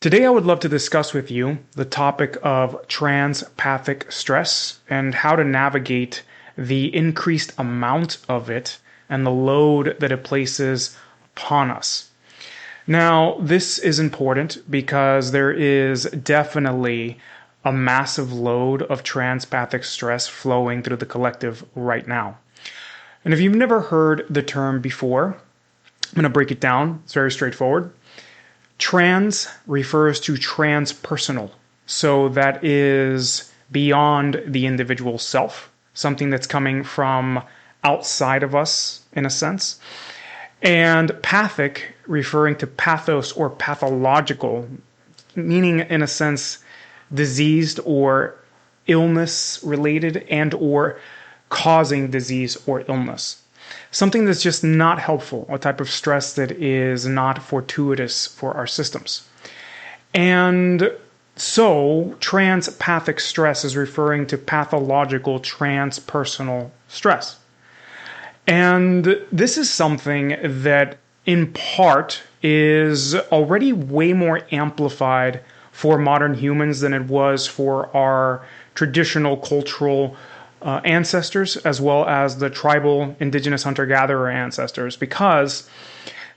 Today I would love to discuss with you the topic of transpathic stress and how to navigate the increased amount of it and the load that it places upon us. Now, this is important because there is definitely a massive load of transpathic stress flowing through the collective right now. And if you've never heard the term before, I'm going to break it down. It's very straightforward. Trans refers to transpersonal. So that is beyond the individual self, something that's coming from outside of us, in a sense. And pathic, referring to pathos or pathological, meaning, in a sense, diseased or illness related and or causing disease or illness. Something that's just not helpful, a type of stress that is not fortuitous for our systems. And so, transpathic stress is referring to pathological transpersonal stress. And this is something that, in part, is already way more amplified for modern humans than it was for our traditional cultural ancestors, as well as the tribal indigenous hunter-gatherer ancestors, because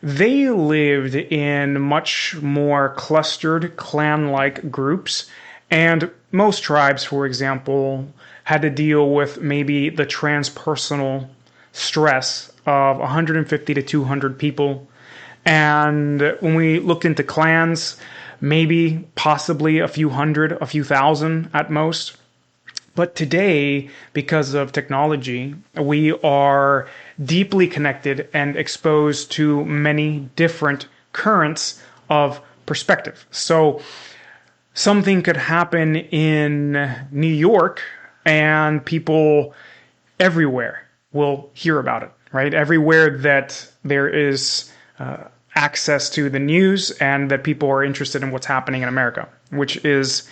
they lived in much more clustered clan-like groups. And most tribes, for example, had to deal with maybe the transpersonal stress of 150 to 200 people. And when we looked into clans, maybe possibly a few hundred, a few thousand at most. But today, because of technology, we are deeply connected and exposed to many different currents of perspective. So something could happen in New York and people everywhere will hear about it, right? Everywhere that there is access to the news and that people are interested in what's happening in America, which is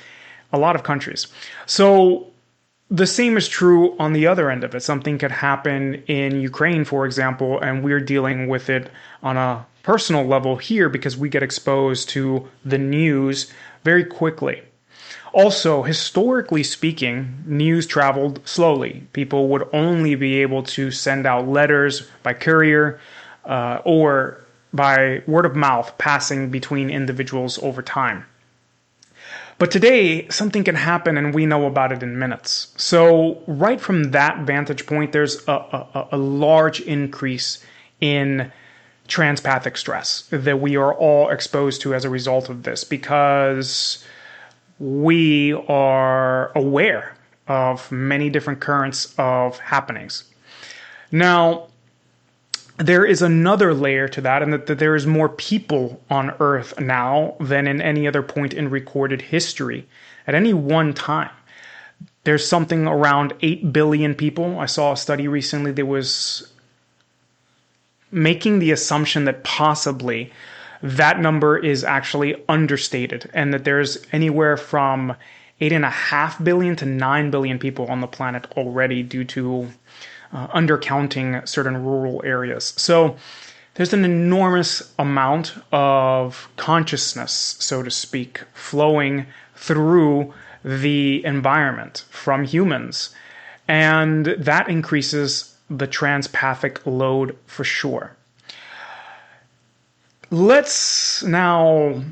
a lot of countries. So the same is true on the other end of it. Something could happen in Ukraine, for example, and we're dealing with it on a personal level here because we get exposed to the news very quickly. Also, historically speaking, news traveled slowly. People would only be able to send out letters by courier or by word of mouth passing between individuals over time. But today, something can happen and we know about it in minutes. So right from that vantage point, there's a large increase in transpathic stress that we are all exposed to as a result of this because we are aware of many different currents of happenings. Now, there is another layer to that, and that there is more people on Earth now than in any other point in recorded history at any one time. There's something around 8 billion people. I saw a study recently that was making the assumption that possibly that number is actually understated, and that there's anywhere from 8.5 billion to 9 billion people on the planet already due to undercounting certain rural areas. So there's an enormous amount of consciousness, so to speak, flowing through the environment from humans. And that increases the transpathic load for sure. Let's now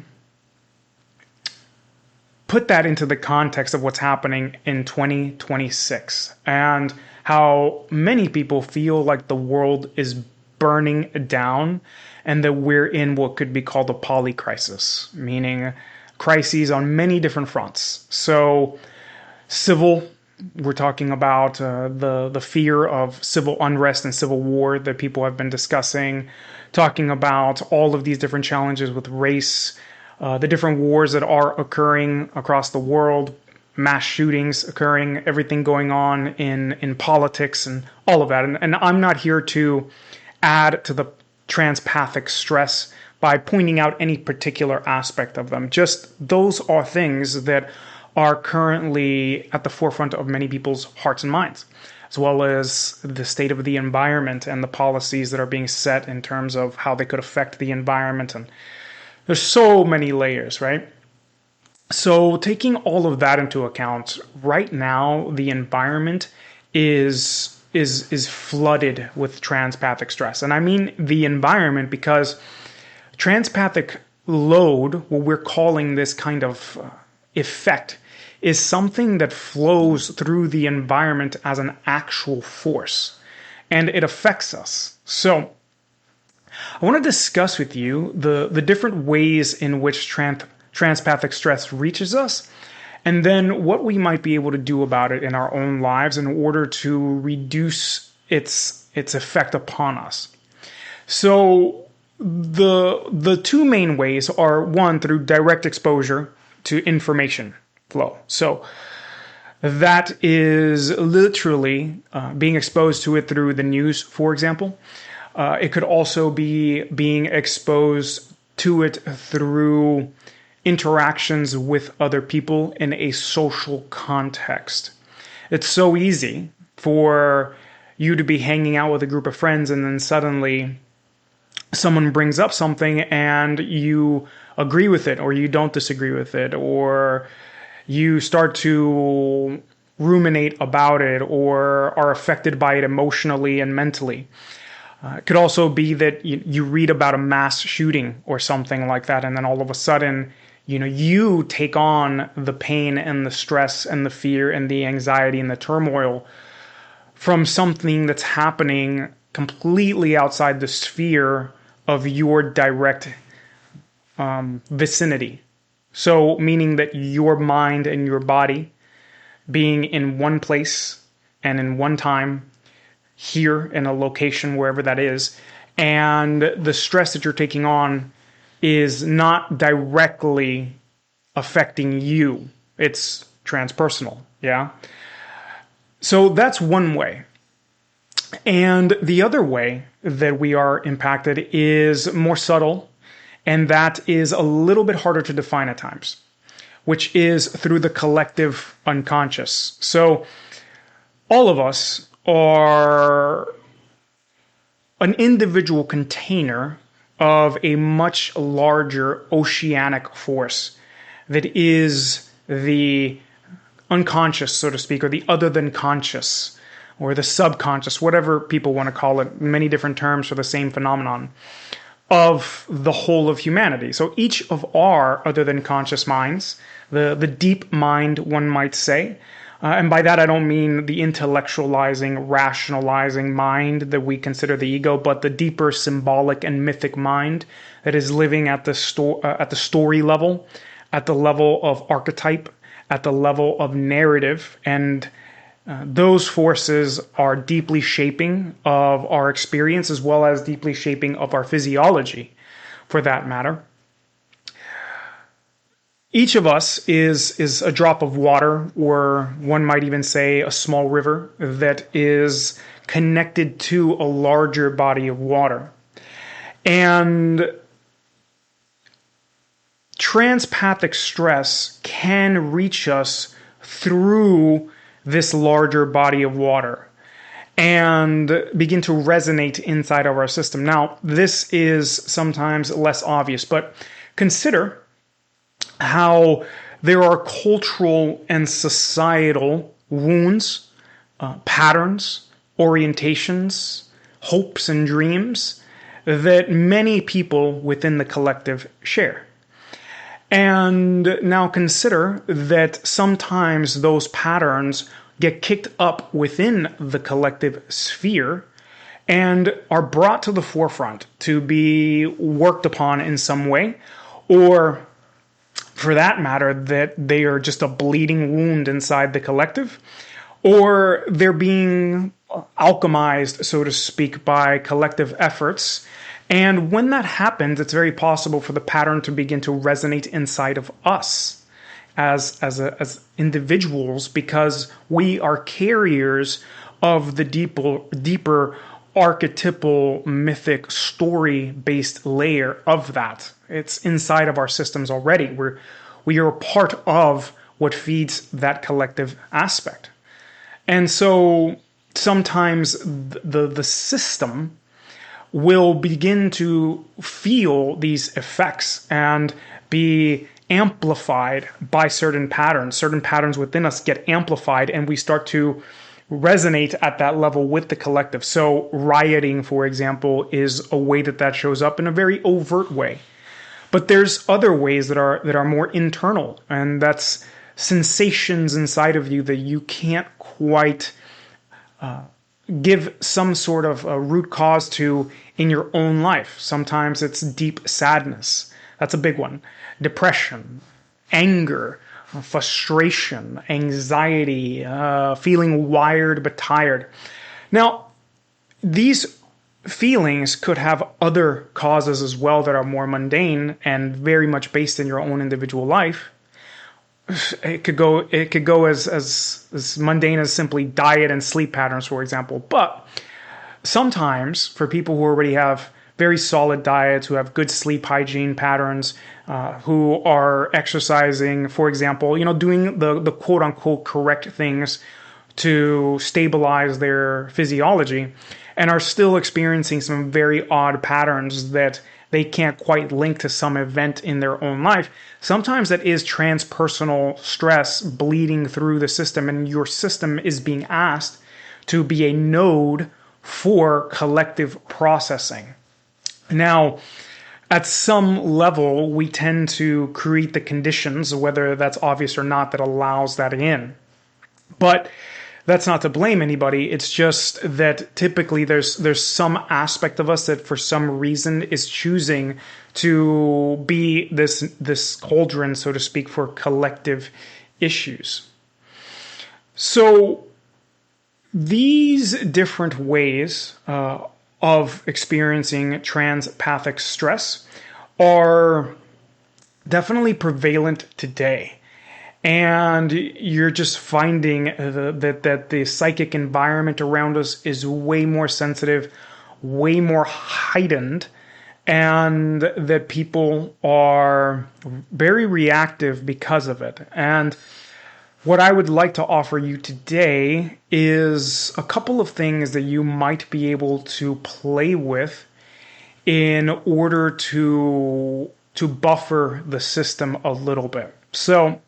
put that into the context of what's happening in 2026 and how many people feel like the world is burning down and that we're in what could be called a polycrisis, meaning crises on many different fronts. So civil, we're talking about the fear of civil unrest and civil war that people have been discussing, talking about all of these different challenges with race, the different wars that are occurring across the world, mass shootings occurring, everything going on in politics and all of that. And I'm not here to add to the transpathic stress by pointing out any particular aspect of them. Just those are things that are currently at the forefront of many people's hearts and minds, as well as the state of the environment and the policies that are being set in terms of how they could affect the environment. And there's so many layers, right? So taking all of that into account, right now the environment is flooded with transpathic stress. And I mean the environment because transpathic load, what we're calling this kind of effect, is something that flows through the environment as an actual force, and it affects us. So I want to discuss with you the different ways in which transpathic stress reaches us, and then what we might be able to do about it in our own lives in order to reduce its effect upon us. So the two main ways are, one, through direct exposure to information flow. So that is literally being exposed to it through the news, for example. It could also be being exposed to it through interactions with other people in a social context. It's so easy for you to be hanging out with a group of friends and then suddenly someone brings up something and you agree with it or you don't disagree with it, or you start to ruminate about it or are affected by it emotionally and mentally. It could also be that you read about a mass shooting or something like that, and then all of a sudden, you take on the pain and the stress and the fear and the anxiety and the turmoil from something that's happening completely outside the sphere of your direct vicinity. So, meaning that your mind and your body being in one place and in one time, here in a location, wherever that is, and the stress that you're taking on is not directly affecting you. It's transpersonal, yeah? So that's one way. And the other way that we are impacted is more subtle, and that is a little bit harder to define at times, which is through the collective unconscious. So all of us are an individual container of a much larger oceanic force that is the unconscious, so to speak, or the other than conscious, or the subconscious, whatever people want to call it, many different terms for the same phenomenon of the whole of humanity. So each of our other than conscious minds, the deep mind, one might say, and by that I don't mean the intellectualizing, rationalizing mind that we consider the ego, but the deeper symbolic and mythic mind that is living at the story level, at the level of archetype, at the level of narrative, and those forces are deeply shaping of our experience as well as deeply shaping of our physiology, for that matter. Each of us is a drop of water, or one might even say a small river that is connected to a larger body of water. And transpathic stress can reach us through this larger body of water and begin to resonate inside of our system. Now, this is sometimes less obvious, but consider how there are cultural and societal wounds, patterns, orientations, hopes, and dreams that many people within the collective share. And now consider that sometimes those patterns get kicked up within the collective sphere and are brought to the forefront to be worked upon in some way, or for that matter, that they are just a bleeding wound inside the collective, or they're being alchemized, so to speak, by collective efforts. And when that happens, it's very possible for the pattern to begin to resonate inside of us as individuals, because we are carriers of the deeper archetypal, mythic, story-based layer of that. It's inside of our systems already. We are a part of what feeds that collective aspect. And so sometimes the system will begin to feel these effects and be amplified by certain patterns. Certain patterns within us get amplified, and we start to resonate at that level with the collective. So rioting, for example, is a way that shows up in a very overt way. But there's other ways that are more internal, and that's sensations inside of you that you can't quite give some sort of a root cause to in your own life. Sometimes it's deep sadness. That's a big one. Depression, anger, frustration, anxiety, feeling wired but tired. Now, these feelings could have other causes as well that are more mundane and very much based in your own individual life. It could go as mundane as simply diet and sleep patterns, for example. But sometimes for people who already have very solid diets, who have good sleep hygiene patterns, who are exercising, for example, doing the quote unquote correct things to stabilize their physiology, and are still experiencing some very odd patterns that they can't quite link to some event in their own life. Sometimes that is transpersonal stress bleeding through the system, and your system is being asked to be a node for collective processing. Now, at some level, we tend to create the conditions, whether that's obvious or not, that allows that in. But that's not to blame anybody. It's just that typically there's some aspect of us that for some reason is choosing to be this cauldron, so to speak, for collective issues. So these different ways of experiencing transpathic stress are definitely prevalent today. And you're just finding that the psychic environment around us is way more sensitive, way more heightened, and that people are very reactive because of it. And what I would like to offer you today is a couple of things that you might be able to play with in order to buffer the system a little bit. So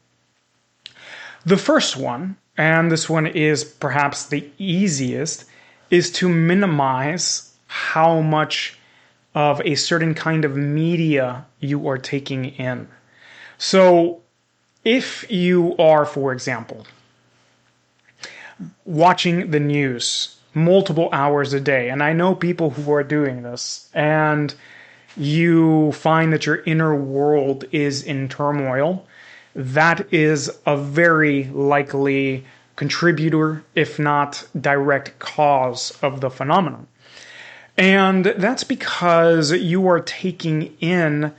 the first one, and this one is perhaps the easiest, is to minimize how much of a certain kind of media you are taking in. So if you are, for example, watching the news multiple hours a day, and I know people who are doing this, and you find that your inner world is in turmoil, that is a very likely contributor, if not direct cause of the phenomenon. And that's because you are taking in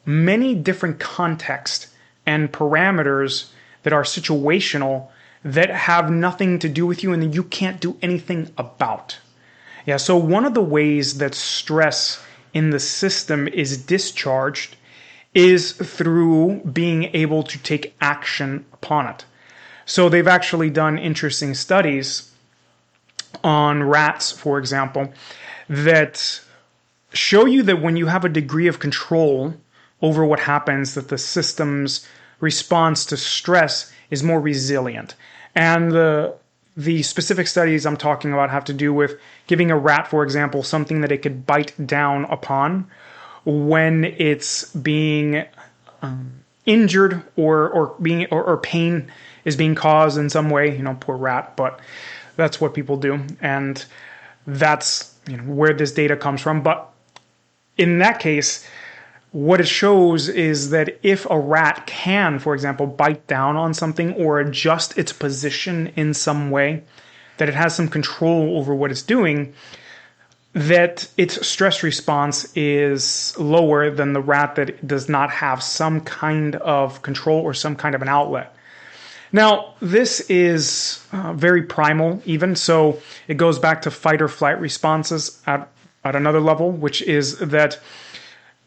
many different contexts and parameters that are situational that have nothing to do with you and that you can't do anything about. Yeah, so one of the ways that stress in the system is discharged is through being able to take action upon it. So they've actually done interesting studies on rats, for example, that show you that when you have a degree of control over what happens, that the system's response to stress is more resilient. And the specific studies I'm talking about have to do with giving a rat, for example, something that it could bite down upon when it's being injured or pain is being caused in some way. Poor rat, but that's what people do, and that's where this data comes from. But in that case, what it shows is that if a rat can, for example, bite down on something or adjust its position in some way, that it has some control over what it's doing, that its stress response is lower than the rat that does not have some kind of control or some kind of an outlet. Now, this is very primal even, so it goes back to fight or flight responses at another level, which is that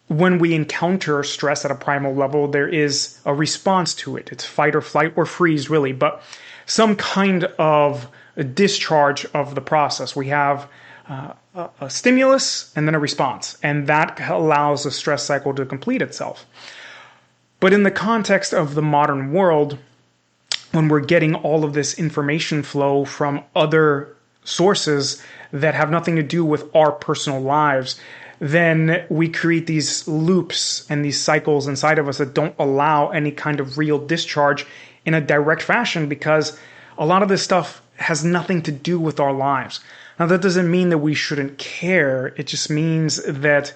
when we encounter stress at a primal level, there is a response to it. It's fight or flight or freeze, really, but some kind of a discharge of the process. We have a stimulus and then a response, and that allows the stress cycle to complete itself. But in the context of the modern world, when we're getting all of this information flow from other sources that have nothing to do with our personal lives, then we create these loops and these cycles inside of us that don't allow any kind of real discharge in a direct fashion, because a lot of this stuff has nothing to do with our lives. Now, that doesn't mean that we shouldn't care. It just means that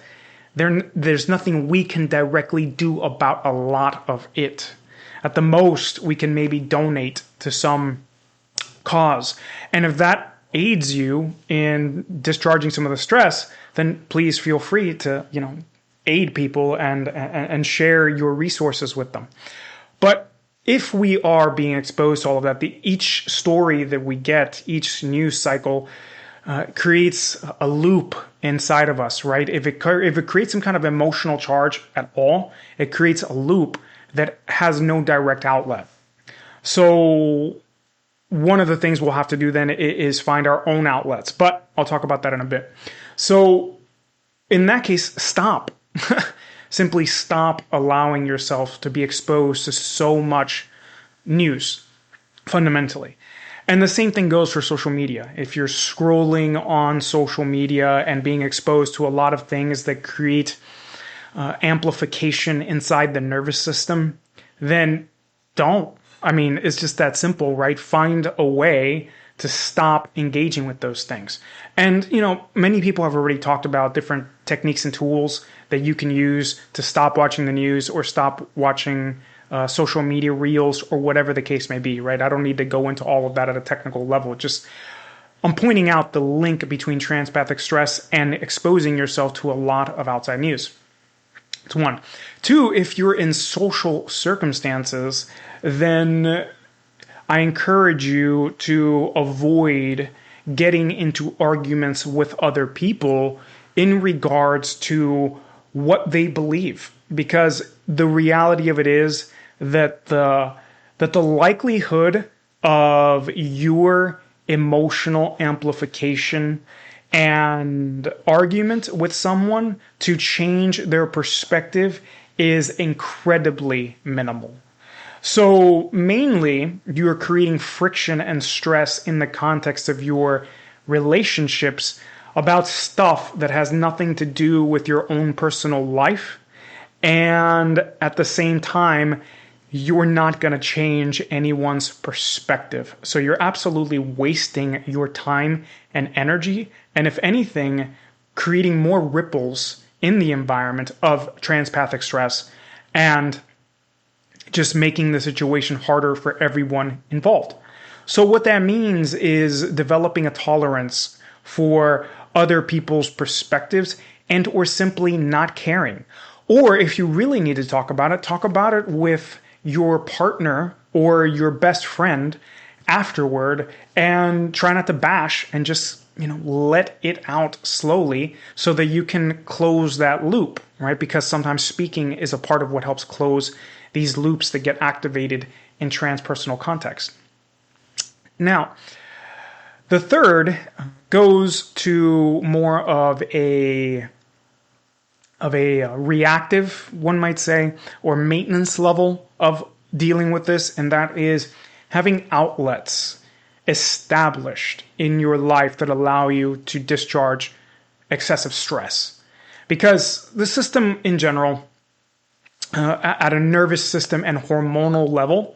there's nothing we can directly do about a lot of it. At the most, we can maybe donate to some cause. And if that aids you in discharging some of the stress, then please feel free to, aid people and share your resources with them. But if we are being exposed to all of that, each story that we get, each news cycle creates a loop inside of us, right? If it creates some kind of emotional charge at all, it creates a loop that has no direct outlet. So one of the things we'll have to do then is find our own outlets, but I'll talk about that in a bit. So in that case, stop. Simply stop allowing yourself to be exposed to so much news, fundamentally. And the same thing goes for social media. If you're scrolling on social media and being exposed to a lot of things that create amplification inside the nervous system, then don't. I mean, it's just that simple, right? Find a way to stop engaging with those things. And, many people have already talked about different techniques and tools that you can use to stop watching the news or stop watching social media reels or whatever the case may be, right? I don't need to go into all of that at a technical level. I'm pointing out the link between transpathic stress and exposing yourself to a lot of outside news. It's one. Two, if you're in social circumstances, then I encourage you to avoid getting into arguments with other people in regards to what they believe, because the reality of it is that the likelihood of your emotional amplification and argument with someone to change their perspective is incredibly minimal. So mainly, you're creating friction and stress in the context of your relationships about stuff that has nothing to do with your own personal life. And at the same time, you're not going to change anyone's perspective. So you're absolutely wasting your time and energy. And if anything, creating more ripples in the environment of transpathic stress and just making the situation harder for everyone involved. So what that means is developing a tolerance for other people's perspectives and or simply not caring. Or if you really need to talk about it with your partner or your best friend afterward, and try not to bash and just, let it out slowly so that you can close that loop, right? Because sometimes speaking is a part of what helps close these loops that get activated in transpersonal context. Now, the third goes to more of a reactive, one might say, or maintenance level of dealing with this, and that is having outlets established in your life that allow you to discharge excessive stress. Because the system in general, at a nervous system and hormonal level,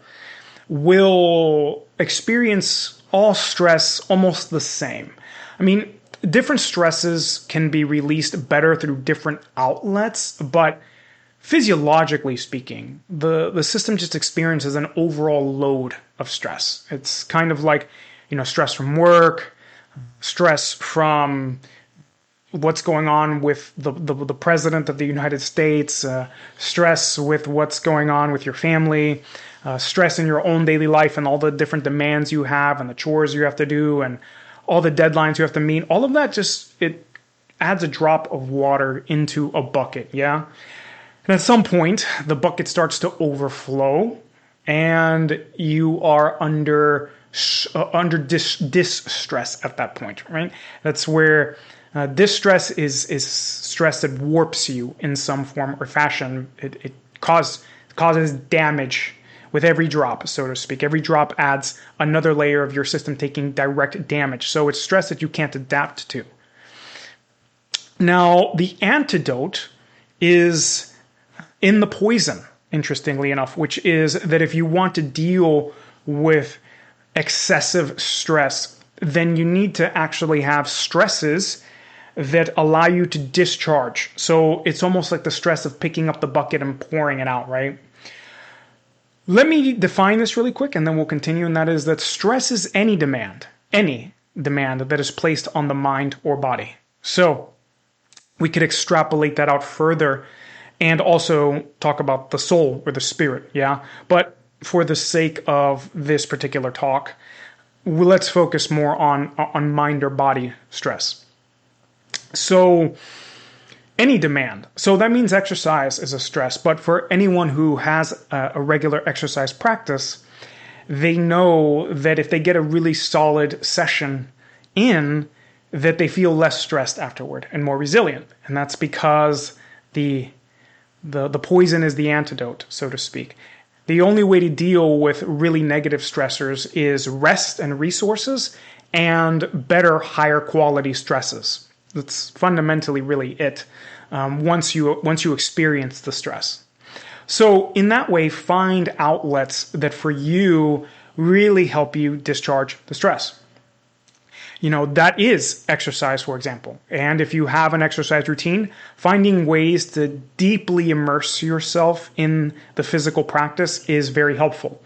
will experience all stress almost the same. I mean, different stresses can be released better through different outlets, but physiologically speaking, the system just experiences an overall load of stress. It's kind of like, stress from work, stress from what's going on with the president of the United States, stress with what's going on with your family, stress in your own daily life and all the different demands you have and the chores you have to do and all the deadlines you have to meet. All of that it adds a drop of water into a bucket, yeah? And at some point, the bucket starts to overflow and you are under distress at that point, right? That's where distress is stress that warps you in some form or fashion. It causes causes damage with every drop, so to speak. Every drop adds another layer of your system taking direct damage. So it's stress that you can't adapt to. Now, the antidote is in the poison, interestingly enough, which is that if you want to deal with excessive stress, then you need to actually have stresses that allow you to discharge. So it's almost like the stress of picking up the bucket and pouring it out, right? Let me define this really quick and then we'll continue. And that is that stress is any demand that is placed on the mind or body. So we could extrapolate that out further and also talk about the soul or the spirit, yeah? But for the sake of this particular talk, let's focus more on mind or body stress. So any demand. So that means exercise is a stress, but for anyone who has a regular exercise practice, they know that if they get a really solid session in, that they feel less stressed afterward and more resilient. And that's because the poison is the antidote, so to speak. The only way to deal with really negative stressors is rest and resources and better, higher quality stresses. That's fundamentally really it. Once you experience the stress. So in that way, find outlets that for you really help you discharge the stress. That is exercise, for example. And if you have an exercise routine, finding ways to deeply immerse yourself in the physical practice is very helpful.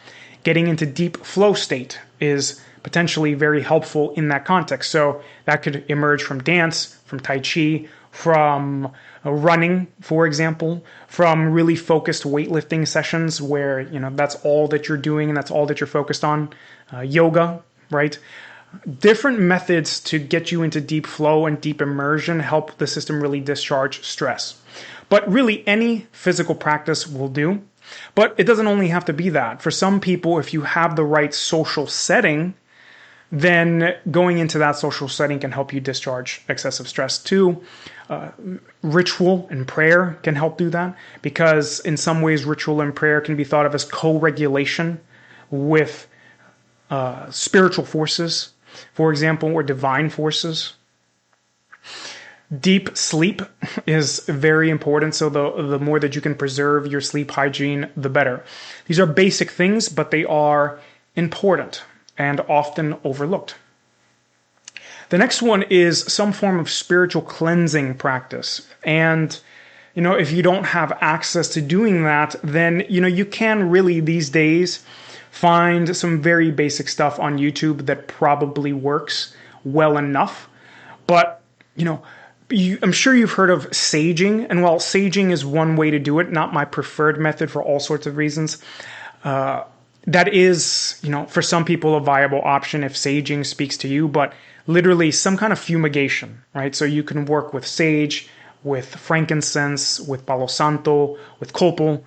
Getting into deep flow state is potentially very helpful in that context. So that could emerge from dance, from Tai Chi, from running, for example, from really focused weightlifting sessions where, that's all that you're doing and that's all that you're focused on. Yoga, right? Different methods to get you into deep flow and deep immersion help the system really discharge stress. But really, any physical practice will do. But it doesn't only have to be that. For some people, if you have the right social setting, then going into that social setting can help you discharge excessive stress too. Ritual and prayer can help do that because in some ways ritual and prayer can be thought of as co-regulation with spiritual forces, for example, or divine forces. Deep sleep is very important, so the more that you can preserve your sleep hygiene, the better. These are basic things, but they are important and often overlooked. The next one is some form of spiritual cleansing practice. And, if you don't have access to doing that, then, you can really these days find some very basic stuff on YouTube that probably works well enough. But, I'm sure you've heard of saging. And while saging is one way to do it, not my preferred method for all sorts of reasons, that is, for some people a viable option if saging speaks to you, but literally some kind of fumigation, right? So you can work with sage, with frankincense, with palo santo, with copal,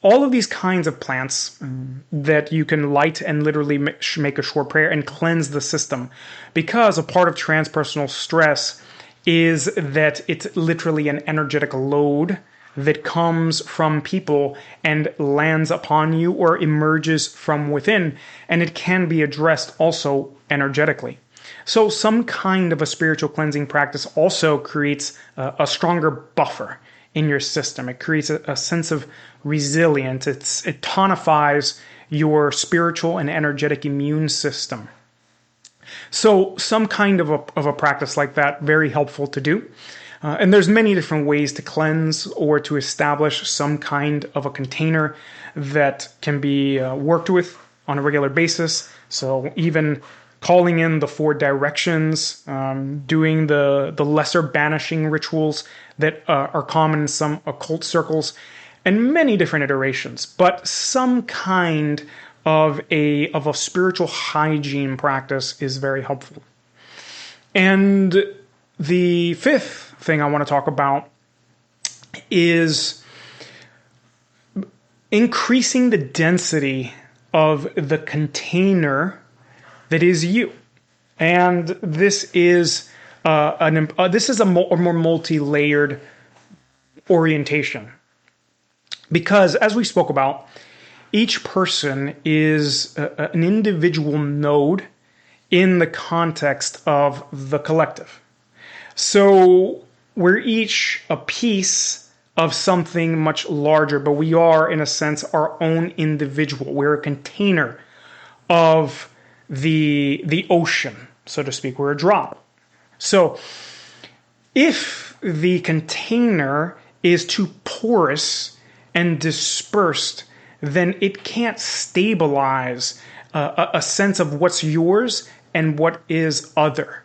all of these kinds of plants that you can light and literally make a short prayer and cleanse the system. Because a part of transpersonal stress is that it's literally an energetic load that comes from people and lands upon you or emerges from within, and it can be addressed also energetically. So some kind of a spiritual cleansing practice also creates a stronger buffer in your system. It creates a sense of resilience. It tonifies your spiritual and energetic immune system. So some kind of a practice like that, very helpful to do. And there's many different ways to cleanse or to establish some kind of a container that can be worked with on a regular basis. So even calling in the 4 directions, doing the lesser banishing rituals that are common in some occult circles, and many different iterations. But some kind of a spiritual hygiene practice is very helpful. And the 5th thing I want to talk about is increasing the density of the container that is you. And this is a more multi-layered orientation. Because as we spoke about, each person is an individual node in the context of the collective. So we're each a piece of something much larger, but we are, in a sense, our own individual. We're a container of the ocean, so to speak. We're a drop. So if the container is too porous and dispersed, then it can't stabilize a sense of what's yours and what is other.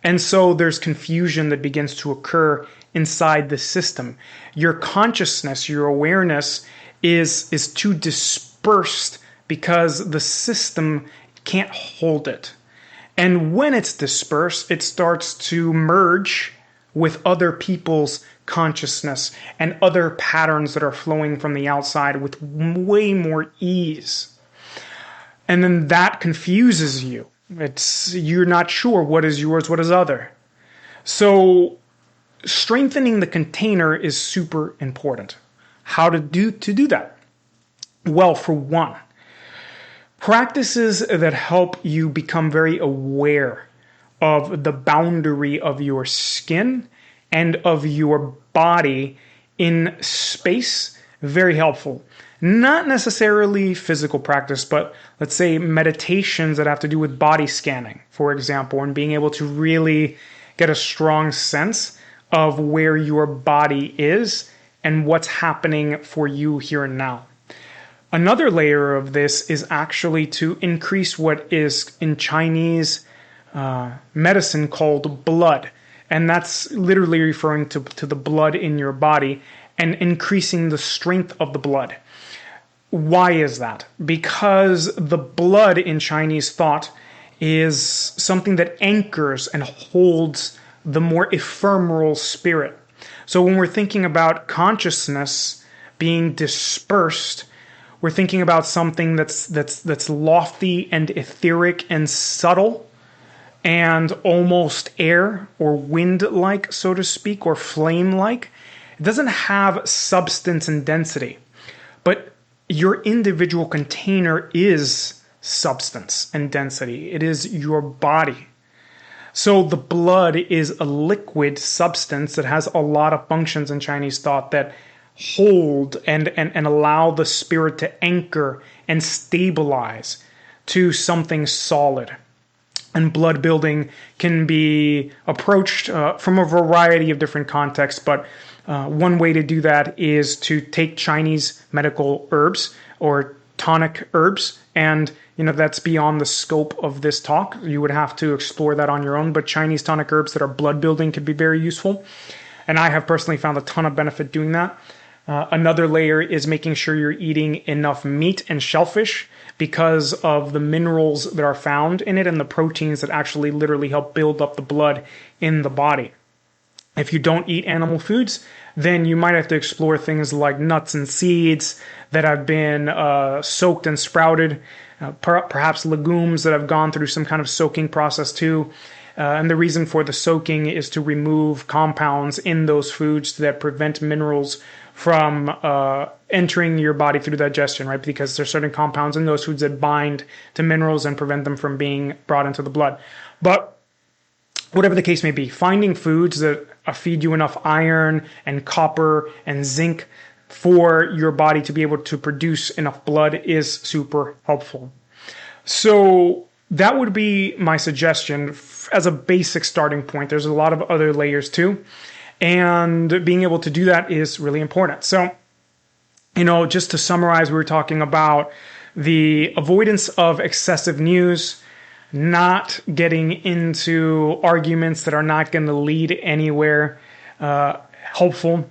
And so there's confusion that begins to occur inside the system. Your consciousness, your awareness is too dispersed because the system can't hold it. And when it's dispersed, it starts to merge with other people's consciousness and other patterns that are flowing from the outside with way more ease. And then that confuses you. You're not sure what is yours, what is other. So strengthening the container is super important. How to do that? Well, for one, practices that help you become very aware of the boundary of your skin and of your body in space, very helpful. Not necessarily physical practice, but let's say meditations that have to do with body scanning, for example, and being able to really get a strong sense of where your body is and what's happening for you here and now. Another layer of this is actually to increase what is in Chinese medicine called blood. And that's literally referring to the blood in your body and increasing the strength of the blood. Why is that? Because the blood in Chinese thought is something that anchors and holds the more ephemeral spirit. So when we're thinking about consciousness being dispersed, we're thinking about something that's lofty and etheric and subtle and almost air or wind-like, so to speak, or flame-like. It doesn't have substance and density, but your individual container is substance and density. It is your body. So the blood is a liquid substance that has a lot of functions in Chinese thought that hold and allow the spirit to anchor and stabilize to something solid. And blood building can be approached from a variety of different contexts, but one way to do that is to take Chinese medical herbs or tonic herbs, and that's beyond the scope of this talk. You would have to explore that on your own, but Chinese tonic herbs that are blood building could be very useful, and I have personally found a ton of benefit doing that. Another layer is making sure you're eating enough meat and shellfish because of the minerals that are found in it and the proteins that actually literally help build up the blood in the body. If you don't eat animal foods, then you might have to explore things like nuts and seeds that have been soaked and sprouted, perhaps legumes that have gone through some kind of soaking process too. And the reason for the soaking is to remove compounds in those foods that prevent minerals from entering your body through digestion, right? Because there's certain compounds in those foods that bind to minerals and prevent them from being brought into the blood. But whatever the case may be, finding foods that feed you enough iron and copper and zinc for your body to be able to produce enough blood is super helpful. So that would be my suggestion as a basic starting point. There's a lot of other layers too. And being able to do that is really important. So, just to summarize, we were talking about the avoidance of excessive news, not getting into arguments that are not going to lead anywhere helpful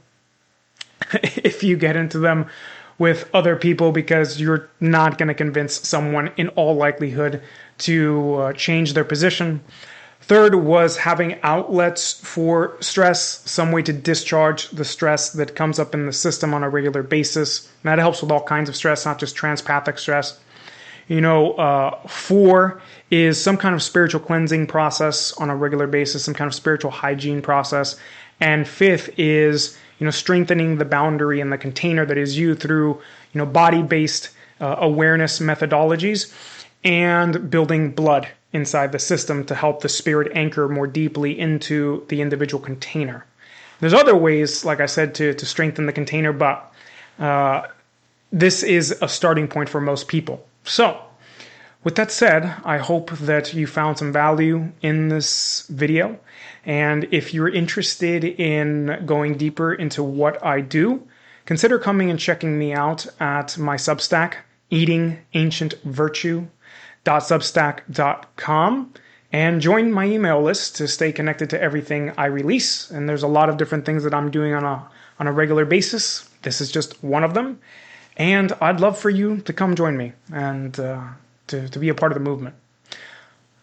if you get into them with other people, because you're not going to convince someone in all likelihood to change their position. Third was having outlets for stress, some way to discharge the stress that comes up in the system on a regular basis. And that helps with all kinds of stress, not just transpathic stress. 4 is some kind of spiritual cleansing process on a regular basis, some kind of spiritual hygiene process. And 5th is, strengthening the boundary and the container that is you through, body-based awareness methodologies, and building blood inside the system to help the spirit anchor more deeply into the individual container. There's other ways, like I said, to strengthen the container, but this is a starting point for most people. So, with that said, I hope that you found some value in this video. And if you're interested in going deeper into what I do, consider coming and checking me out at my Substack, eatingancientvirtue.substack.com, and join my email list to stay connected to everything I release. And there's a lot of different things that I'm doing on a regular basis. This is just one of them. And I'd love for you to come join me and to be a part of the movement.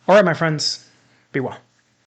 All right, my friends, be well.